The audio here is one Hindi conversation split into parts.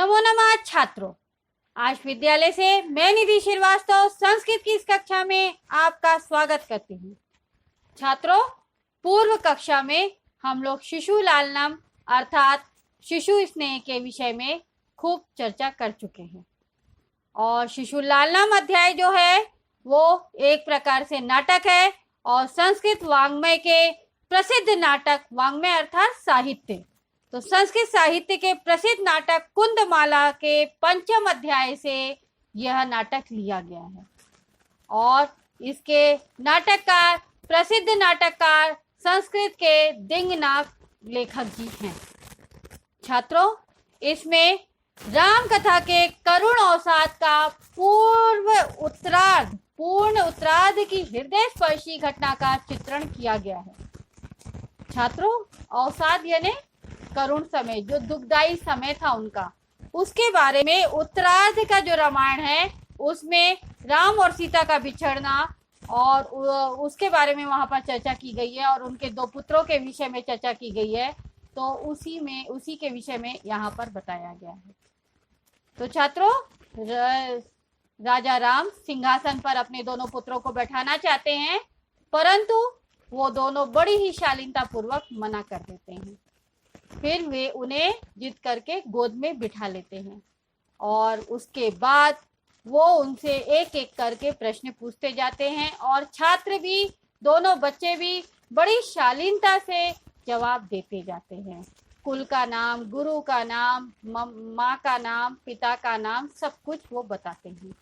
नमो नमः छात्रों। आज विद्यालय से मैं निधि श्रीवास्तव संस्कृत की इस कक्षा में आपका स्वागत करती हूँ। छात्रों, पूर्व कक्षा में हम लोग शिशु लालनम अर्थात शिशु स्नेह के विषय में खूब चर्चा कर चुके हैं और शिशु लालनम अध्याय जो है वो एक प्रकार से नाटक है और संस्कृत वाङ्मय के प्रसिद्ध नाटक, वाङ्मय अर्थात साहित्य, तो संस्कृत साहित्य के प्रसिद्ध नाटक कुंदमाला के पंचम अध्याय से यह नाटक लिया गया है और इसके नाटककार, प्रसिद्ध नाटककार संस्कृत के दिंगनाथ लेखक जी हैं। छात्रों, इसमें राम कथा के करुण अवसाद का पूर्ण उत्तरार्ध की हृदय स्पर्शी घटना का चित्रण किया गया है। छात्रों, अवसाद यानी करुण समय, जो दुखदायी समय था उनका, उसके बारे में उत्तरार्ध का जो रामायण है उसमें राम और सीता का बिछड़ना और उसके बारे में वहां पर चर्चा की गई है और उनके दो पुत्रों के विषय में चर्चा की गई है। तो उसी के विषय में यहाँ पर बताया गया है। तो छात्रों, राजा राम सिंहासन पर अपने दोनों पुत्रों को बैठाना चाहते हैं, परंतु वो दोनों बड़ी ही शालीनता पूर्वक मना कर देते हैं। फिर वे उन्हें जिद करके गोद में बिठा लेते हैं और उसके बाद वो उनसे एक एक करके प्रश्न पूछते जाते हैं और छात्र भी, दोनों बच्चे भी बड़ी शालीनता से जवाब देते जाते हैं। कुल का नाम, गुरु का नाम, माँ का नाम, पिता का नाम, सब कुछ वो बताते हैं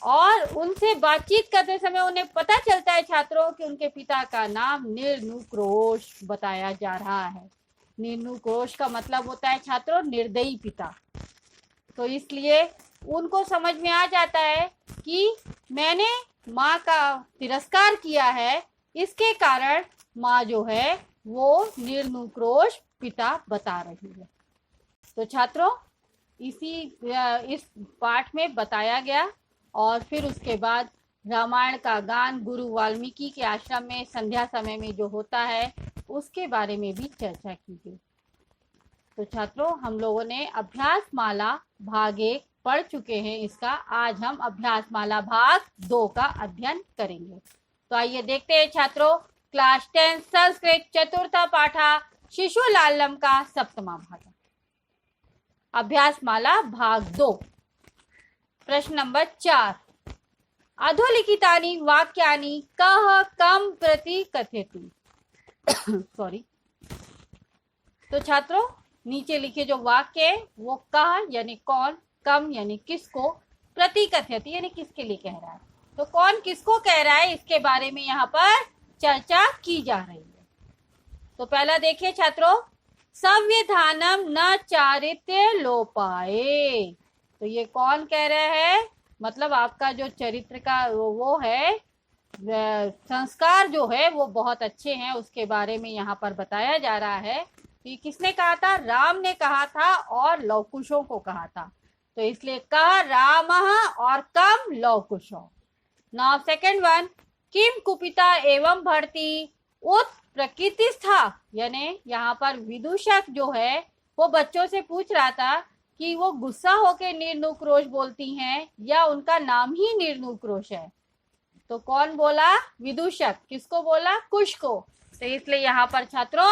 और उनसे बातचीत करते समय उन्हें पता चलता है छात्रों कि उनके पिता का नाम निर्नुक्रोश बताया जा रहा है। निर्नुक्रोश का मतलब होता है छात्रों निर्दयी पिता। तो इसलिए उनको समझ में आ जाता है कि मैंने माँ का तिरस्कार किया है, इसके कारण माँ जो है वो निर्नुक्रोश पिता बता रही है। तो छात्रों, इस पाठ में बताया गया और फिर उसके बाद रामायण का गान गुरु वाल्मीकि के आश्रम में संध्या समय में जो होता है उसके बारे में भी चर्चा की गई। तो छात्रों, हम लोगों ने अभ्यास माला भाग 1 पढ़ चुके हैं इसका। आज हम अभ्यास माला भाग 2 का अध्ययन करेंगे। तो आइए देखते हैं छात्रों, क्लास 10 संस्कृत चतुर्थ पाठा शिशु लालनम का सप्तमा भाग, अभ्यास माला भाग 2, प्रश्न नंबर 4। अधोलिखितानि वाक्यानि कः कम प्रति कथयति। सॉरी। तो छात्रों, नीचे लिखे जो वाक्य है वो कः यानी कौन, कम यानी किसको, प्रति कथयति यानी किसके लिए कह रहा है। तो कौन किसको कह रहा है इसके बारे में यहाँ पर चर्चा की जा रही है। तो पहला देखिए छात्रों, संविधानम न चारित्र्य लोपाए। तो ये कौन कह रहे हैं, मतलब आपका जो चरित्र का वो है, संस्कार जो है वो बहुत अच्छे हैं, उसके बारे में यहाँ पर बताया जा रहा है कि किसने कहा था, राम ने कहा था और लवकुशों को कहा था। तो इसलिए कहा राम और कम लवकुशों। नाउ सेकंड वन, किम कुपिता एवं भर्ती उत प्रकृतिस्था, यानी यहाँ पर विदूषक जो है वो बच्चों से पूछ रहा था कि वो गुस्सा होकर निर्नुक्रोश बोलती हैं या उनका नाम ही निर्नुक्रोश है। तो कौन बोला, विदूषक। किसको बोला, कुश को। तो इसलिए यहाँ पर छात्रों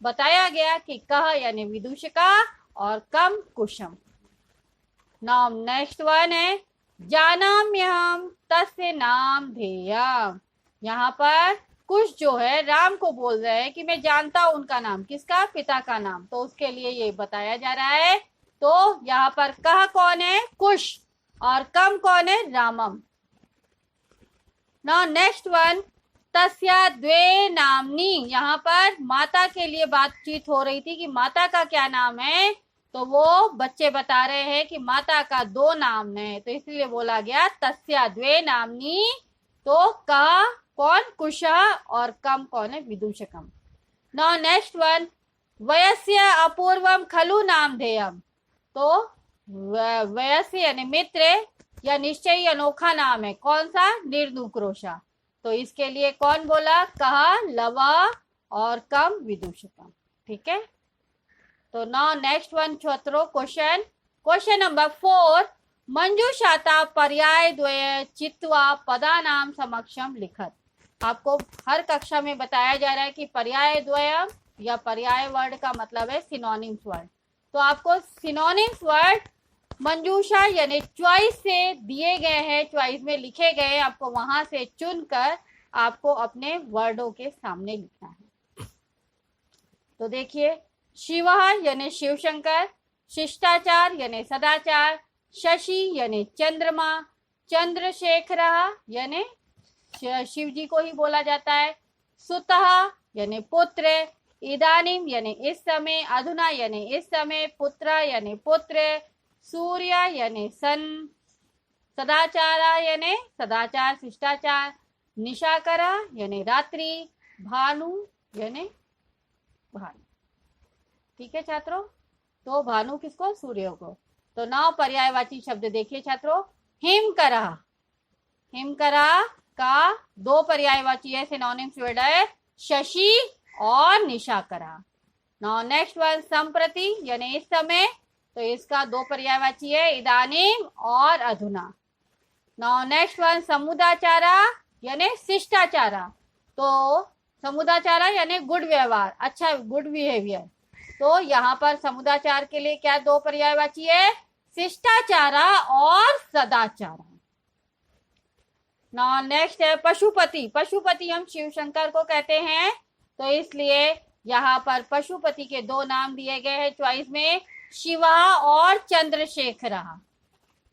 बताया गया कि कह यानी विदूषका और कम कुशम। नाम नेक्स्ट वन है, जानाम्यहम तस्य नाम धेयम। यहाँ पर कुश जो है राम को बोल रहे हैं कि मैं जानता हूं उनका नाम, किसका, पिता का नाम। तो उसके लिए ये बताया जा रहा है। तो यहाँ पर कह कौन है, कुश, और कम कौन है, रामम। नाउ नेक्स्ट वन, तस्या द्वे नामनी। यहाँ पर माता के लिए बातचीत हो रही थी कि माता का क्या नाम है। तो वो बच्चे बता रहे हैं कि माता का 2 नाम है, तो इसलिए बोला गया तस्या द्वे नामनी। तो कहा कौन, कुश, और कम कौन है, विदूषकम। नाउ नेक्स्ट वन, वयस्य अपूर्वम खलु नाम धेयम। तो वयस्य यानी मित्र या निश्चय अनोखा नाम है, कौन सा, निर्नुक्रोशा। तो इसके लिए कौन बोला, कहा लवा और कम विदूषकम। ठीक है। तो नाउ नेक्स्ट वन छात्रों, क्वेश्चन, क्वेश्चन नंबर 4, मंजूषाता पर्याय द्वय चित्वा पदानाम समक्षम लिखत। आपको हर कक्षा में बताया जा रहा है कि पर्याय द्वय या पर्याय वर्ड का मतलब है सिनोनिम्स वर्ड। तो आपको सिनोनिम्स वर्ड मंजूषा यानी चॉइस से दिए गए हैं, चॉइस में लिखे गए, आपको वहां से चुनकर आपको अपने वर्डों के सामने लिखना है। तो देखिए, शिव यानी शिव शंकर, शिष्टाचार यानी सदाचार, शशि यानी चंद्रमा, चंद्रशेखर यानी शिव जी को ही बोला जाता है, सुतः यानी पुत्र, इदानीम यानी इस समय, अधुना यानी इस समय, पुत्र यानी पुत्र, सूर्य यानी सन, सदाचार यानी सदाचार शिष्टाचार, निशाकर यानी रात्रि, भानु यानी भानु। ठीक है छात्रों, तो भानु किसको? सूर्य को। तो 9 पर्यायवाची शब्द देखिए छात्रों। हिमकरा, हिमकरा का 2 पर्यायवाची है, सिनोनिम्स वर्ड है शशि और निशाकरा। नाउ नेक्स्ट वन, संप्रति यानी इस समय, तो इसका 2 पर्यायवाची है, इदानीम और अधुना। नाउ नेक्स्ट वन, समुदाचारा यानी शिष्टाचारा। तो समुदाचारा यानी गुड व्यवहार, अच्छा गुड बिहेवियर। तो यहाँ पर समुदाचार के लिए क्या 2 पर्यायवाची है? शिष्टाचारा और सदाचारा। नाउ नेक्स्ट है पशुपति। पशुपति हम शिव शंकर को कहते हैं, तो इसलिए यहाँ पर पशुपति के 2 नाम दिए गए हैं चॉइस में, शिवा और चंद्रशेखर।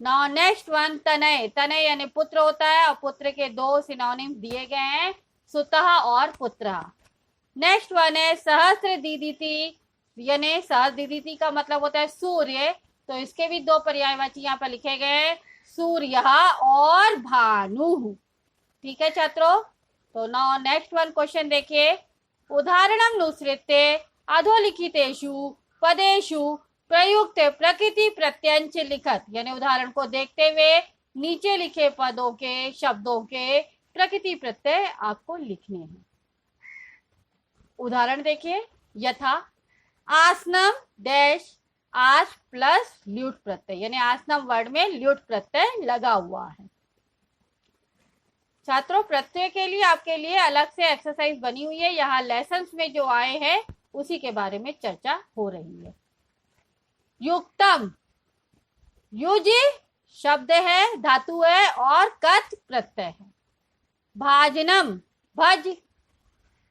नाउ नेक्स्ट वन, तनय। तनय यानी पुत्र होता है, और पुत्र के 2 सिनोनिम्स दिए गए हैं, सुतः और पुत्र। नेक्स्ट वन है सहस्त्र दीदिति, यानी सहस्त्र दीदिति का मतलब होता है सूर्य, तो इसके भी 2 पर्यायवाची यहाँ पर लिखे गए, सूर्य और भानु। ठीक है छात्रों, तो नाउ नेक्स्ट वन क्वेश्चन देखिए। उदाहरणम नुसृत्य अधोलिखितेषु पदेषु प्रयुक्त प्रकृति प्रत्यंच लिखत, यानी उदाहरण को देखते हुए नीचे लिखे पदों के, शब्दों के प्रकृति प्रत्यय आपको लिखने हैं। उदाहरण देखिए, यथा आसनम डैश, आस प्लस ल्यूट प्रत्यय, यानी आसनम वर्ड में ल्यूट प्रत्यय लगा हुआ है। छात्रों, प्रत्यय के लिए आपके लिए अलग से एक्सरसाइज बनी हुई है, यहाँ लेसन्स में जो आए हैं उसी के बारे में चर्चा हो रही है। युक्तम, युज शब्द है, धातु है, और कत प्रत्यय है। भाजनम, भज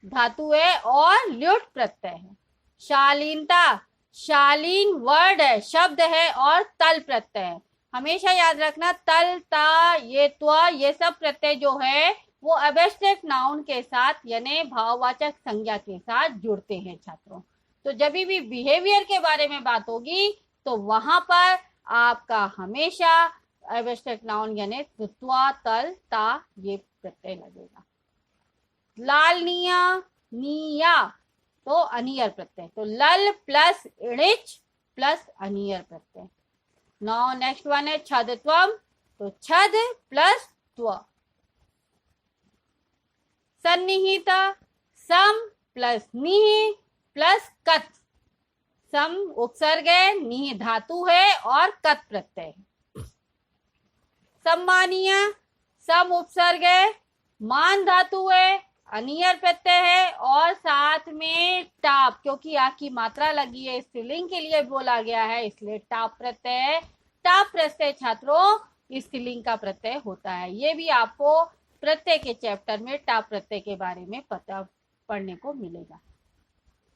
धातु है और ल्युट प्रत्यय है। शालीनता, शालीन वर्ड है, शब्द है, और तल प्रत्यय है। हमेशा याद रखना, तल, ता, ये त्व, ये सब प्रत्यय जो है वो एब्स्ट्रैक्ट नाउन के साथ यानी भाववाचक संज्ञा के साथ जुड़ते हैं छात्रों। तो जब भी बिहेवियर के बारे में बात होगी तो वहां पर आपका हमेशा एब्स्ट्रैक्ट नाउन यानी त्वा, तल, ता ये प्रत्यय लगेगा। लालनिया, निया तो अनियर प्रत्यय, तो लल प्लस इणिच प्लस अनियर प्रत्यय। नाउ नेक्स्ट वन है छदत्वम, तो छद प्लस त्व। सन्निहित, सम प्लस निहि प्लस कत। सम उपसर्ग है, निहि धातु है, और कत प्रत्यय है। सम्मानीय, सम उपसर्ग है, मान धातु है, अनियर प्रत्यय है, और साथ में टाप, क्योंकि आ की मात्रा लगी है, स्त्रीलिंग के लिए बोला गया है, इसलिए टाप प्रत्यय है। टाप प्रत्यय छात्रों स्त्रीलिंग का प्रत्यय होता है। ये भी आपको प्रत्यय के चैप्टर में टाप प्रत्यय के बारे में पता पढ़ने को मिलेगा।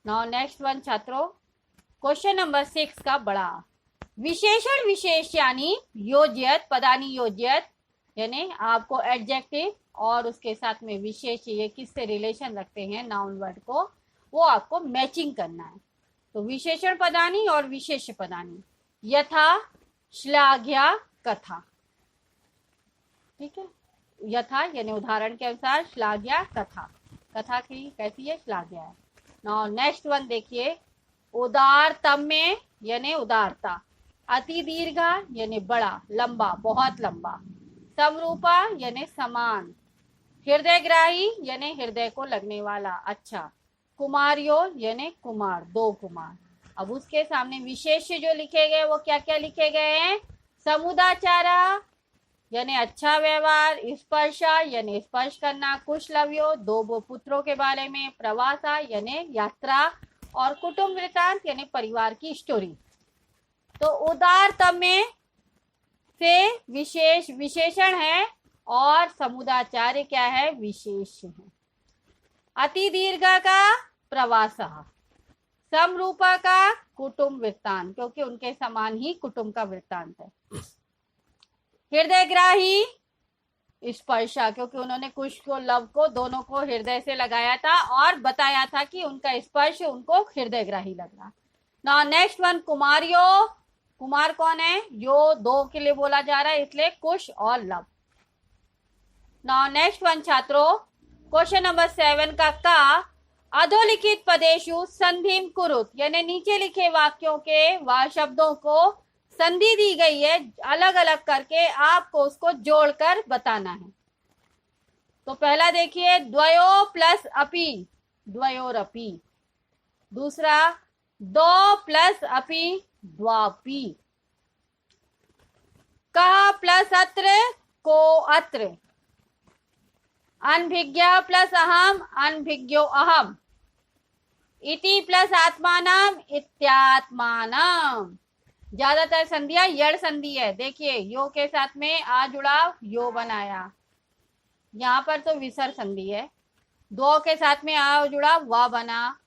नाउ नेक्स्ट वन छात्रों, क्वेश्चन नंबर 6 का बड़ा। विशेषण विशेष यानी योज्यत, पदानी योज्यत, यानी आपको एडजेक्टिव और उसके साथ में विशेष ये किससे रिलेशन रखते हैं नाउन वर्ड को, वो आपको मैचिंग करना है। तो विशेषण पदानी और विशेष पदानी, यथा, श्लाघ्या, कथा। ठीक है, यथा यानी उदाहरण के अनुसार, श्लाघ्या, कथा। कथा की कैसी है? श्लाघ्या है। नाउ नेक्स्ट वन देखिए, उदारतम्य यानी उदारता, अति दीर्घा यानी बड़ा, लंबा, बहुत लंबा, समरूपा यानी समान, हृदयग्राही यानी हृदय को लगने वाला, अच्छा, कुमारियो यानी कुमार, 2 कुमार। अब उसके सामने विशेष्य जो लिखे गए वो क्या क्या लिखे गए हैं? समुदाचारा यानी अच्छा व्यवहार, स्पर्शा यानी स्पर्श करना, कुशलव्यो दो पुत्रों के बारे में, प्रवासा यानी यात्रा, और कुटुंब वृत्तांत यानी परिवार की स्टोरी। तो उदारतम्य से विशेष विशेषण है और समुदाचार्य क्या है? विशेष है। अति दीर्घ का प्रवास, समरूपा का कुटुंब वृत्तांत, क्योंकि उनके समान ही कुटुंब का वृत्तांत है। हृदयग्राही स्पर्शा, क्योंकि उन्होंने कुश को लव को दोनों को हृदय से लगाया था और बताया था कि उनका स्पर्श उनको हृदयग्राही लग रहा। नाउ नेक्स्ट वन कुमारियो, कुमार कौन है? यो दो के लिए बोला जा रहा है, इसलिए कुश और लव। नाउ नेक्स्ट वन छात्रों, क्वेश्चन नंबर 7 का अधोलिखित पदेशु संधिम कुरुत, यानी नीचे लिखे वाक्यों के शब्दों को संधि दी गई है, अलग अलग करके आपको उसको जोड़कर बताना है। तो पहला देखिए, द्वयो प्लस अपि, द्वयोरपि। दूसरा, दो प्लस अपि, द्वापि। कहा प्लस अत्र, को अत्र। अनभिज्ञा प्लस अहम, अनभिज्ञो अहम। इति प्लस आत्मानम, इत्यात्मानम। ज्यादातर संधियां यड़ संधि है। देखिए, यो के साथ में आ जुड़ा, यो बनाया। यहाँ पर तो विसर्ग संधि है। दो के साथ में आ जुड़ा, वा बना।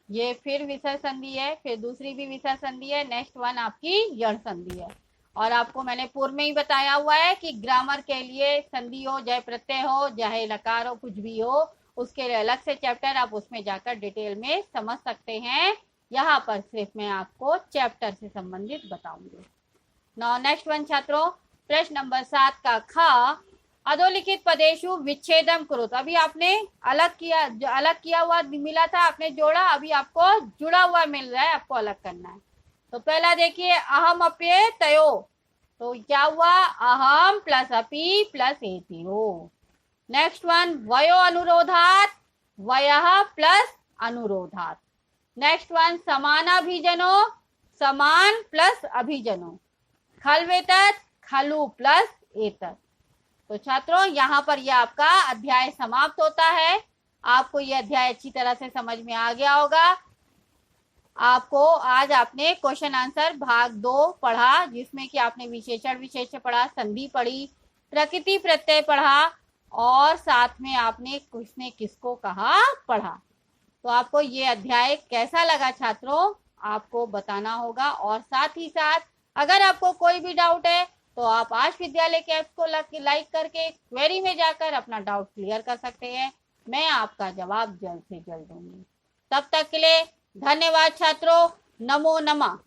ये फिर विसर्ग संधि है, फिर दूसरी भी विसर्ग संधि है। नेक्स्ट वन आपकी यड़ संधि है। और आपको मैंने पूर्व में ही बताया हुआ है कि ग्रामर के लिए संधि हो, जय प्रत्यय हो, चाहे लकार हो, कुछ भी हो, उसके लिए अलग से चैप्टर, आप उसमें जाकर डिटेल में समझ सकते हैं। यहाँ पर सिर्फ मैं आपको चैप्टर से संबंधित बताऊंगी। नाउ नेक्स्ट वन छात्रों, प्रश्न नंबर 7 का ख, अधोलिखित पदेशु विच्छेदम कुरुत। अभी आपने अलग किया हुआ मिला था, आपने जोड़ा, अभी आपको जुड़ा हुआ मिल रहा है, आपको अलग करना है। तो पहला देखिए, अहम अप्ये तयो, तो क्या हुआ? अहम प्लस अपि प्लस एतयो। नेक्स्ट वन, वयो अनुरोधात, वयः प्लस अनुरोधात। नेक्स्ट वन, समानाभिजनो, समान प्लस अभिजनो। खलवेतत, खलु प्लस एतत। तो छात्रों, यहाँ पर यह आपका अध्याय समाप्त होता है। आपको यह अध्याय अच्छी तरह से समझ में आ गया होगा। आपको आज आपने क्वेश्चन आंसर भाग 2 पढ़ा, जिसमें कि आपने विशेषण विशेष्य पढ़ा, संधि पढ़ी, प्रकृति प्रत्यय पढ़ा, और साथ में आपने किसने किसको कहा पढ़ा। तो आपको ये अध्याय कैसा लगा छात्रों, आपको बताना होगा। और साथ ही साथ अगर आपको कोई भी डाउट है तो आप आश विद्यालय के ऐप्स को लाइक करके क्वेरी में जाकर अपना डाउट क्लियर कर सकते हैं। मैं आपका जवाब जल्द से जल्द दूंगी। तब तक के लिए धन्यवाद छात्रों। नमो नमः।